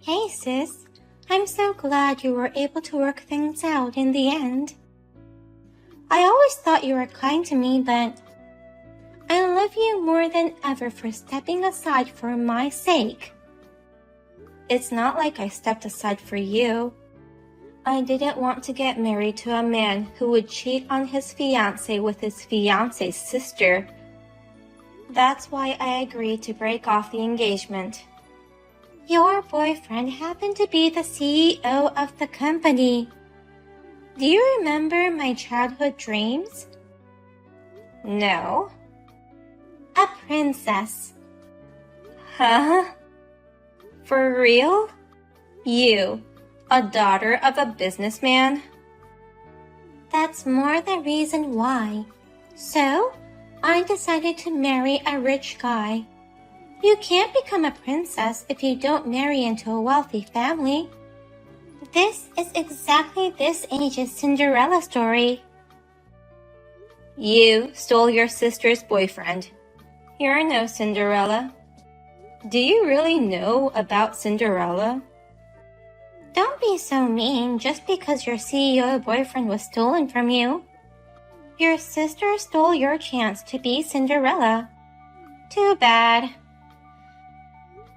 Hey sis, I'm so glad you were able to work things out in the end. I always thought you were kind to me, but I love you more than ever for stepping aside for my sake. It's not like I stepped aside for you. I didn't want to get married to a man who would cheat on his fiancé with his fiancé's sister. That's why I agreed to break off the engagement. Your boyfriend happened to be the CEO of the company. Do you remember my childhood dreams? No. A princess. Huh? For real? You, a daughter of a businessman? That's more the reason why. So, I decided to marry a rich guy. You can't become a princess if you don't marry into a wealthy family. This is exactly this age's Cinderella story. You stole your sister's boyfriend. You're no Cinderella. Do you really know about Cinderella? Don't be so mean just because your CEO boyfriend was stolen from you. Your sister stole your chance to be Cinderella. Too bad.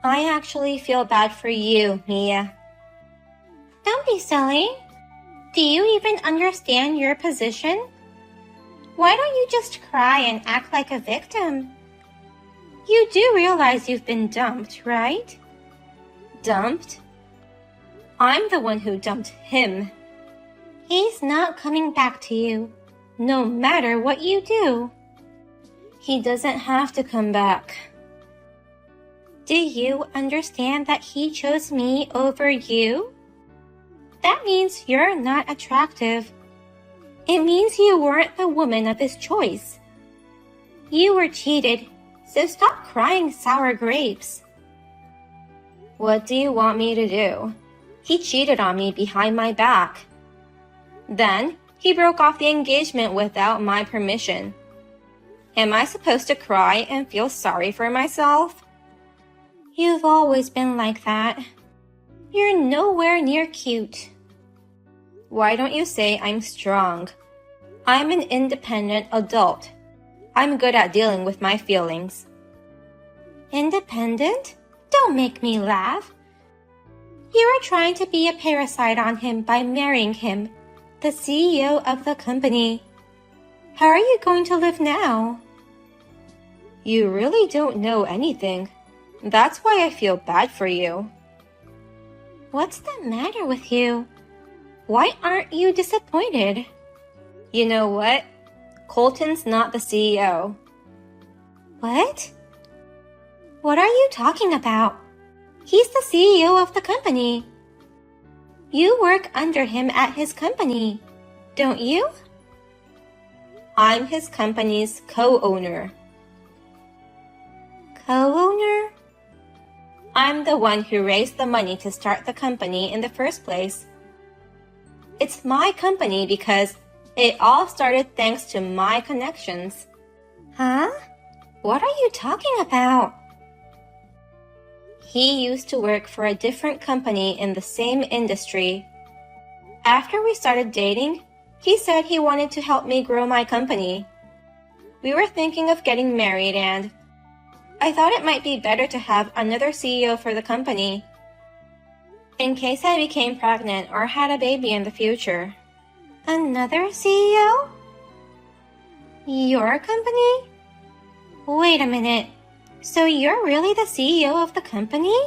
I actually feel bad for you, Mia. Don't be silly. Do you even understand your position? Why don't you just cry and act like a victim? You do realize you've been dumped, right? Dumped? I'm the one who dumped him. He's not coming back to you, no matter what you do. He doesn't have to come back. Do you understand that he chose me over you? That means you're not attractive. It means you weren't the woman of his choice. You were cheated, so stop crying sour grapes. What do you want me to do? He cheated on me behind my back. Then, he broke off the engagement without my permission. Am I supposed to cry and feel sorry for myself? You've always been like that. You're nowhere near cute. Why don't you say I'm strong? I'm an independent adult. I'm good at dealing with my feelings. Independent? Don't make me laugh. You are trying to be a parasite on him by marrying him, the CEO of the company. How are you going to live now? You really don't know anything. That's why I feel bad for you. What's the matter with you? Why aren't you disappointed? You know what? Colton's not the CEO. What? What are you talking about? He's the CEO of the company. You work under him at his company, don't you? I'm his company's co-owner. Co-owner? I'm the one who raised the money to start the company in the first place. It's my company because it all started thanks to my connections. Huh? What are you talking about? He used to work for a different company in the same industry. After we started dating, he said he wanted to help me grow my company. We were thinking of getting married and I thought it might be better to have another CEO for the company, in case I became pregnant or had a baby in the future. Another CEO? Your company? Wait a minute. So you're really the CEO of the company?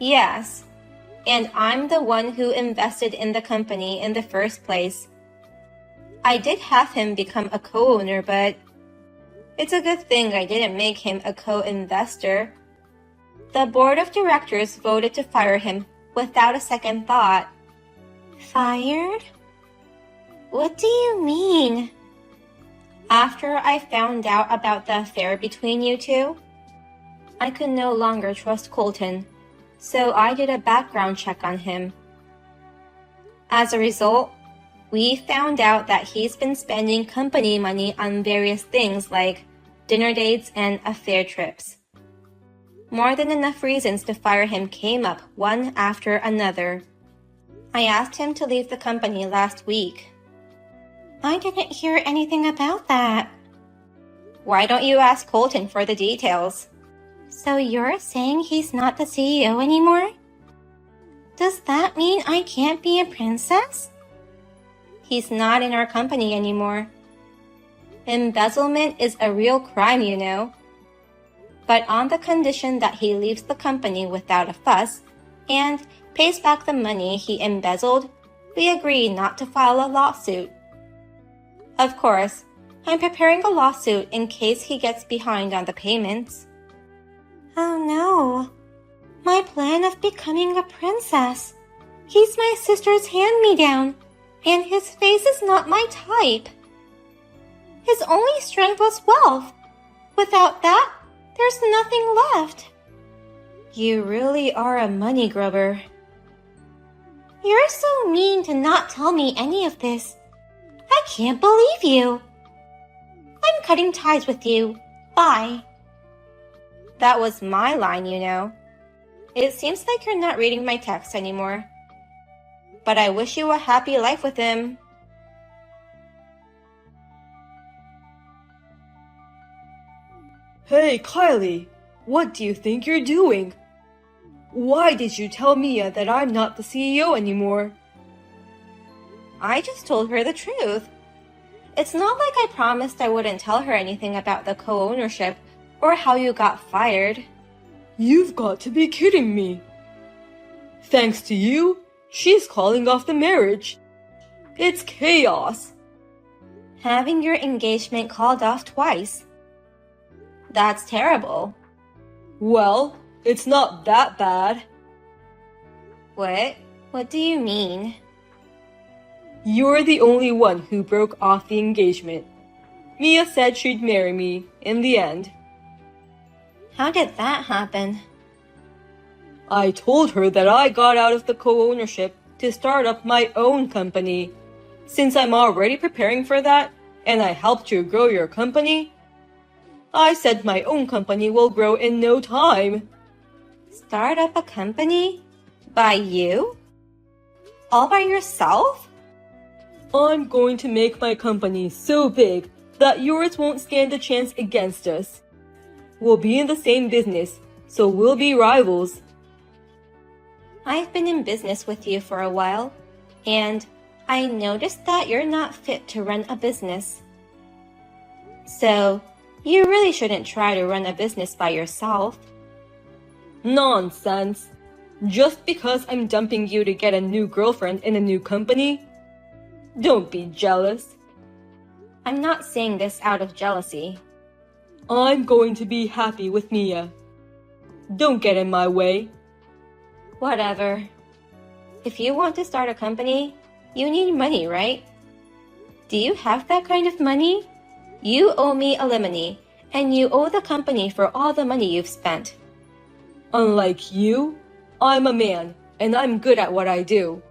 Yes. And I'm the one who invested in the company in the first place. I did have him become a co-owner, but it's a good thing I didn't make him a co-investor. The board of directors voted to fire him without a second thought. Fired? What do you mean? After I found out about the affair between you two, I could no longer trust Colton, so I did a background check on him. As a result, we found out that he's been spending company money on various things like dinner dates and affair trips. More than enough reasons to fire him came up one after another. I asked him to leave the company last week. I didn't hear anything about that. Why don't you ask Colton for the details? So you're saying he's not the CEO anymore? Does that mean I can't be a princess? He's not in our company anymore. Embezzlement is a real crime, you know. But on the condition that he leaves the company without a fuss and pays back the money he embezzled, we agree not to file a lawsuit. Of course, I'm preparing a lawsuit in case he gets behind on the payments. Oh no, my plan of becoming a princess. He's my sister's hand-me-down, and his face is not my type. His only strength was wealth. Without that, there's nothing left. You really are a money grubber. You're so mean to not tell me any of this. I can't believe you. I'm cutting ties with you. Bye. That was my line, you know. It seems like you're not reading my text anymore. But I wish you a happy life with him. Hey, Kylie, what do you think you're doing? Why did you tell Mia that I'm not the CEO anymore? I just told her the truth. It's not like I promised I wouldn't tell her anything about the co-ownership or how you got fired. You've got to be kidding me. Thanks to you, she's calling off the marriage. It's chaos. Having your engagement called off twice. That's terrible. Well, it's not that bad. What? What do you mean? You're the only one who broke off the engagement. Mia said she'd marry me in the end. How did that happen? I told her that I got out of the co-ownership to start up my own company. Since I'm already preparing for that, and I helped you grow your company, I said my own company will grow in no time. Start up a company? By you? All by yourself? I'm going to make my company so big that yours won't stand a chance against us. We'll be in the same business, so we'll be rivals. I've been in business with you for a while, and I noticed that you're not fit to run a business. So, you really shouldn't try to run a business by yourself. Nonsense. Just because I'm dumping you to get a new girlfriend in a new company? Don't be jealous. I'm not saying this out of jealousy. I'm going to be happy with Mia. Don't get in my way. Whatever. If you want to start a company, you need money, right? Do you have that kind of money? You owe me alimony, and you owe the company for all the money you've spent. Unlike you, I'm a man, and I'm good at what I do.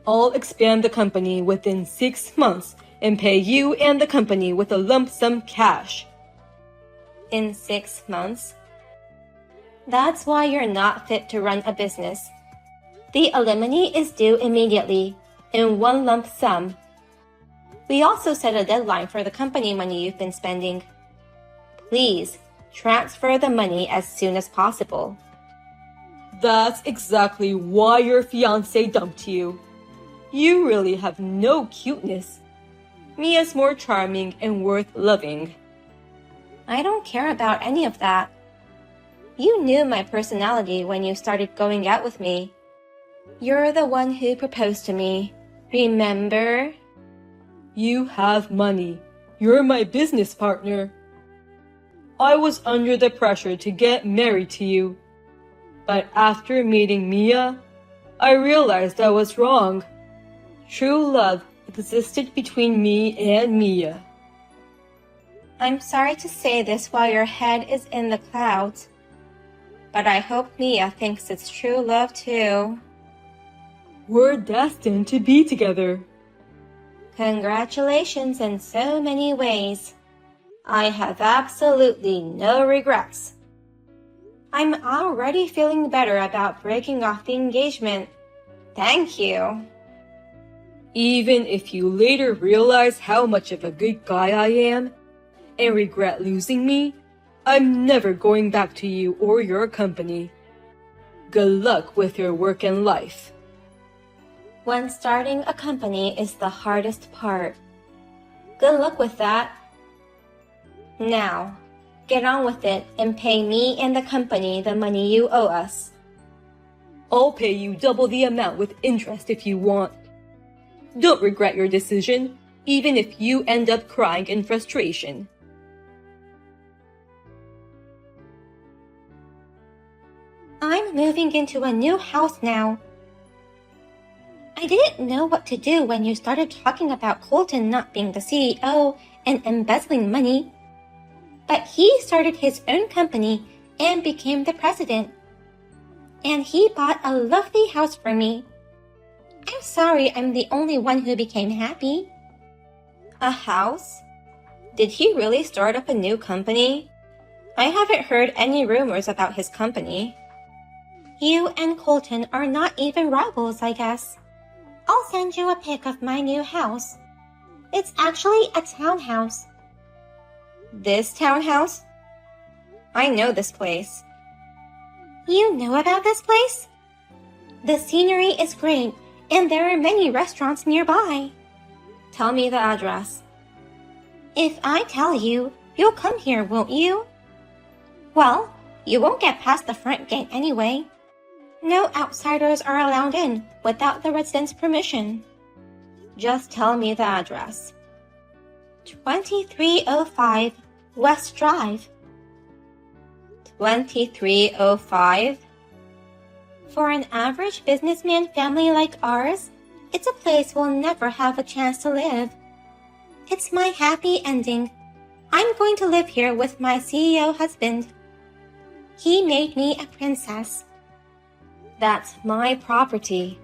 I'll expand the company within 6 months and pay you and the company with a lump sum cash. In 6 months? That's why you're not fit to run a business. The alimony is due immediately, in one lump sum. We also set a deadline for the company money you've been spending. Please, transfer the money as soon as possible. That's exactly why your fiancé dumped you. You really have no cuteness. Mia's more charming and worth loving. I don't care about any of that. You knew my personality when you started going out with me. You're the one who proposed to me, remember? You have money. You're my business partner. I was under the pressure to get married to you. But after meeting Mia, I realized I was wrong. True love existed between me and Mia. I'm sorry to say this while your head is in the clouds, but I hope Mia thinks it's true love too. We're destined to be together. Congratulations in so many ways. I have absolutely no regrets. I'm already feeling better about breaking off the engagement. Thank you. Even if you later realize how much of a good guy I am and regret losing me, I'm never going back to you or your company. Good luck with your work and life. When starting a company is the hardest part. Good luck with that. Now, get on with it and pay me and the company the money you owe us. I'll pay you double the amount with interest if you want. Don't regret your decision, even if you end up crying in frustration. I'm moving into a new house now. I didn't know what to do when you started talking about Colton not being the CEO and embezzling money. But he started his own company and became the president. And he bought a lovely house for me. I'm sorry I'm the only one who became happy. A house? Did he really start up a new company? I haven't heard any rumors about his company. You and Colton are not even rivals, I guess. I'll send you a pic of my new house. It's actually a townhouse. This townhouse? I know this place. You know about this place? The scenery is great, and there are many restaurants nearby. Tell me the address. If I tell you, you'll come here, won't you? Well, you won't get past the front gate anyway. No outsiders are allowed in without the residents' permission. Just tell me the address. 2305 West Drive. 2305? For an average businessman family like ours, it's a place we'll never have a chance to live. It's my happy ending. I'm going to live here with my CEO husband. He made me a princess. That's my property.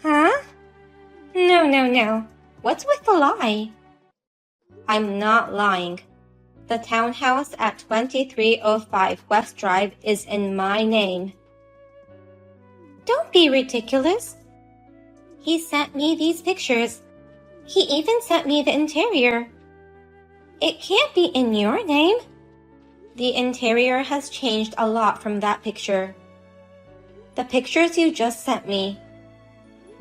Huh? No. What's with the lie? I'm not lying. The townhouse at 2305 West Drive is in my name. Don't be ridiculous. He sent me these pictures. He even sent me the interior. It can't be in your name. The interior has changed a lot from that picture. The pictures you just sent me.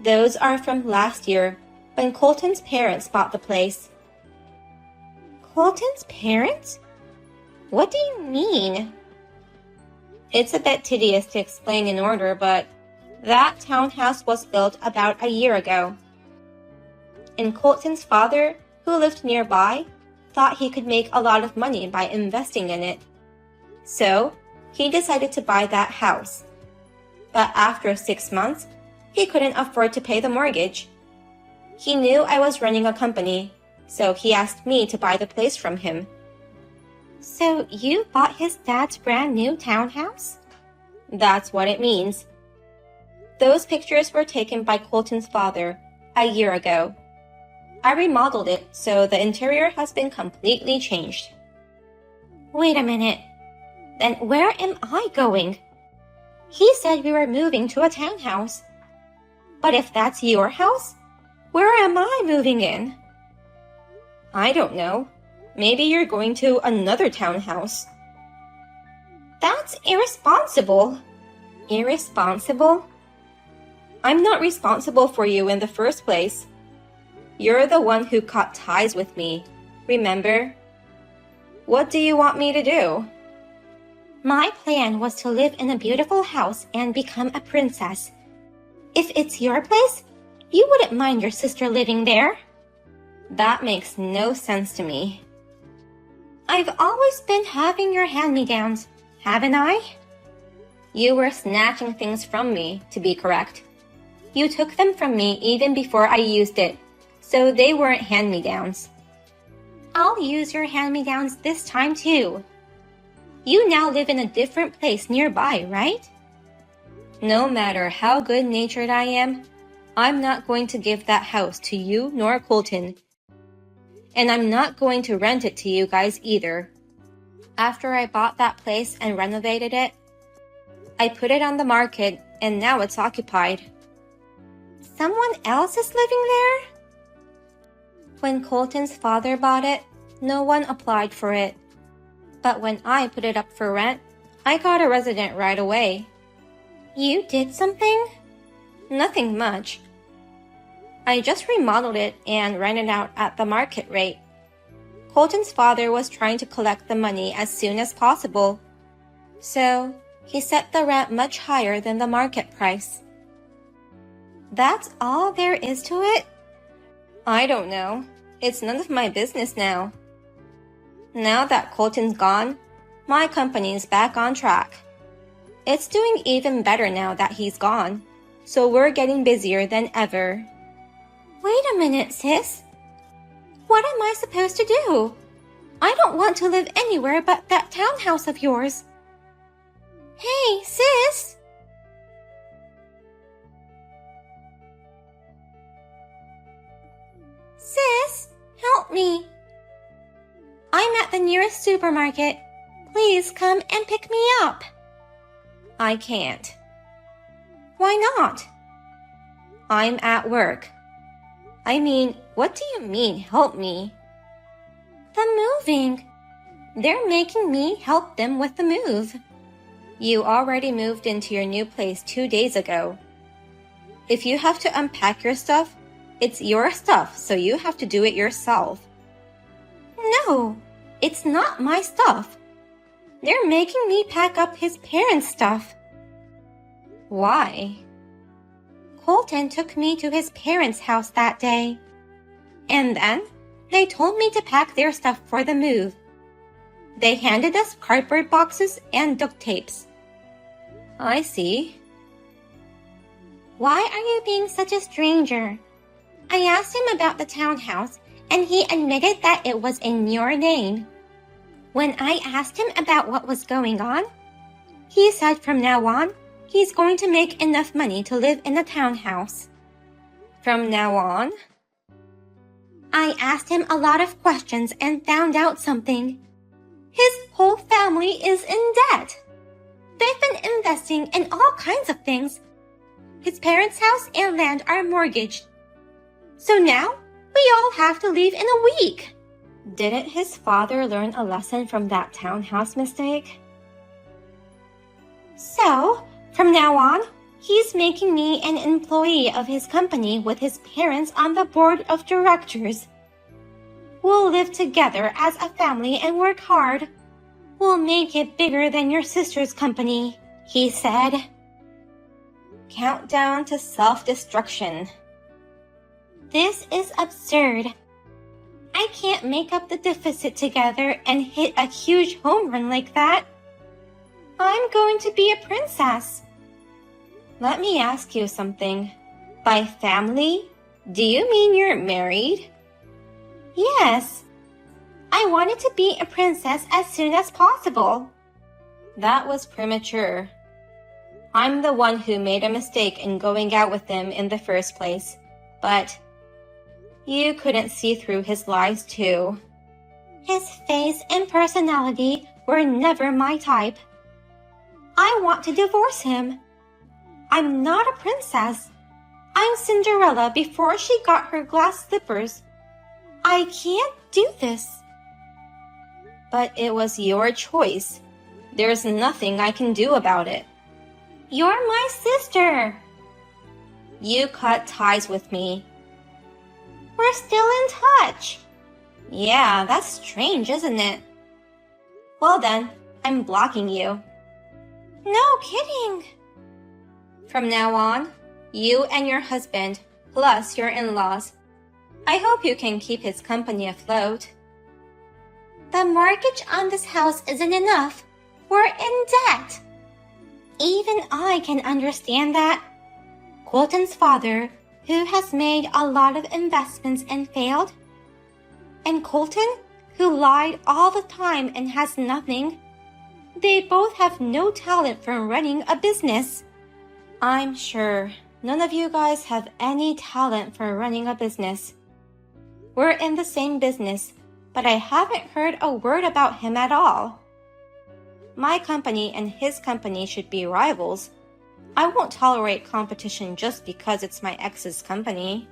Those are from last year, when Colton's parents bought the place. Colton's parents? What do you mean? It's a bit tedious to explain in order, but that townhouse was built about a year ago. And Colton's father, who lived nearby, thought he could make a lot of money by investing in it. So, he decided to buy that house. But after 6 months, he couldn't afford to pay the mortgage. He knew I was running a company, so he asked me to buy the place from him. So you bought his dad's brand new townhouse? That's what it means. Those pictures were taken by Colton's father a year ago. I remodeled it, so the interior has been completely changed. Wait a minute. Then where am I going? He said we were moving to a townhouse. But if that's your house, where am I moving in? I don't know. Maybe you're going to another townhouse. That's irresponsible. Irresponsible? I'm not responsible for you in the first place. You're the one who cut ties with me, remember? What do you want me to do? My plan was to live in a beautiful house and become a princess. If it's your place, you wouldn't mind your sister living there. That makes no sense to me. I've always been having your hand-me-downs, haven't I? You were snatching things from me, to be correct. You took them from me even before I used it, so they weren't hand-me-downs. I'll use your hand-me-downs this time too. You now live in a different place nearby, right? No matter how good-natured I am, I'm not going to give that house to you nor Colton. And I'm not going to rent it to you guys either. After I bought that place and renovated it, I put it on the market and now it's occupied. Someone else is living there? When Colton's father bought it, no one applied for it. But when I put it up for rent, I got a resident right away. You did something? Nothing much. I just remodeled it and rented out at the market rate. Colton's father was trying to collect the money as soon as possible, so he set the rent much higher than the market price. That's all there is to it? I don't know. It's none of my business now. Now that Colton's gone, my company's back on track. It's doing even better now that he's gone, so we're getting busier than ever. Wait a minute, sis. What am I supposed to do? I don't want to live anywhere but that townhouse of yours. Hey, sis! Sis, help me. I'm at the nearest supermarket. Please come and pick me up. I can't. Why not? I'm at work. I mean, what do you mean, help me? The moving. They're making me help them with the move. You already moved into your new place 2 days ago. If you have to unpack your stuff, it's your stuff, so you have to do it yourself. No, it's not my stuff. They're making me pack up his parents' stuff. Why? Colton took me to his parents' house that day. And then they told me to pack their stuff for the move. They handed us cardboard boxes and duct tapes. I see. Why are you being such a stranger? I asked him about the townhouse, and he admitted that it was in your name. When I asked him about what was going on, he said from now on, he's going to make enough money to live in the townhouse. From now on? I asked him a lot of questions and found out something. His whole family is in debt. They've been investing in all kinds of things. His parents' house and land are mortgaged. So now, we all have to leave in a week. Didn't his father learn a lesson from that townhouse mistake? So, from now on, he's making me an employee of his company with his parents on the board of directors. We'll live together as a family and work hard. We'll make it bigger than your sister's company, he said. Countdown to self-destruction. This is absurd. I can't make up the deficit together and hit a huge home run like that. I'm going to be a princess. Let me ask you something. By family, do you mean you're married? Yes. I wanted to be a princess as soon as possible. That was premature. I'm the one who made a mistake in going out with him in the first place, but you couldn't see through his lies too. His face and personality were never my type. I want to divorce him. I'm not a princess. I'm Cinderella before she got her glass slippers. I can't do this. But it was your choice. There's nothing I can do about it. You're my sister. You cut ties with me. We're still in touch. Yeah, that's strange, isn't it? Well then, I'm blocking you. No kidding. From now on, you and your husband, plus your in-laws, I hope you can keep his company afloat. The mortgage on this house isn't enough. We're in debt. Even I can understand that. Colton's father, who has made a lot of investments and failed, and Colton, who lied all the time and has nothing, they both have no talent for running a business. I'm sure none of you guys have any talent for running a business. We're in the same business, but I haven't heard a word about him at all. My company and his company should be rivals. I won't tolerate competition just because it's my ex's company.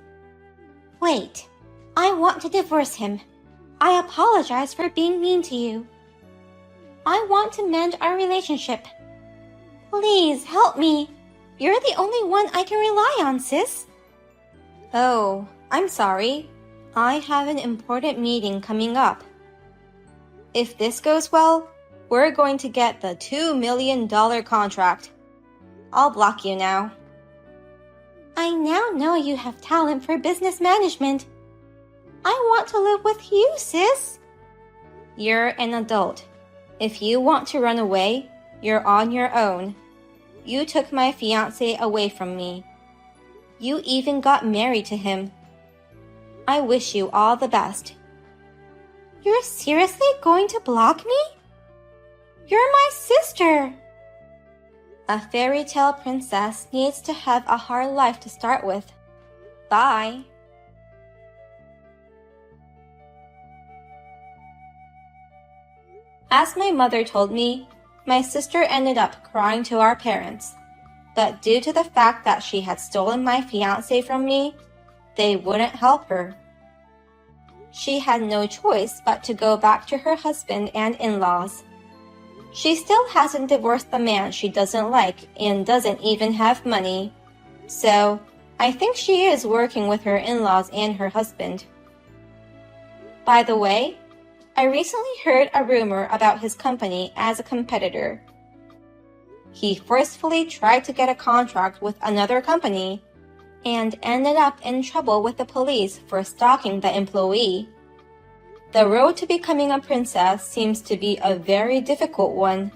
Wait, I want to divorce him. I apologize for being mean to you. I want to mend our relationship. Please help me. You're the only one I can rely on, sis. Oh, I'm sorry. I have an important meeting coming up. If this goes well, we're going to get the $2 million contract. I'll block you now. I now know you have talent for business management. I want to live with you, sis. You're an adult. If you want to run away, you're on your own. You took my fiancé away from me. You even got married to him. I wish you all the best. You're seriously going to block me? You're my sister. A fairy tale princess needs to have a hard life to start with. Bye. As my mother told me, my sister ended up crying to our parents. But due to the fact that she had stolen my fiancé from me, they wouldn't help her. She had no choice but to go back to her husband and in-laws. She still hasn't divorced the man she doesn't like and doesn't even have money. So, I think she is working with her in-laws and her husband. By the way, I recently heard a rumor about his company as a competitor. He forcefully tried to get a contract with another company and ended up in trouble with the police for stalking the employee. The road to becoming a princess seems to be a very difficult one.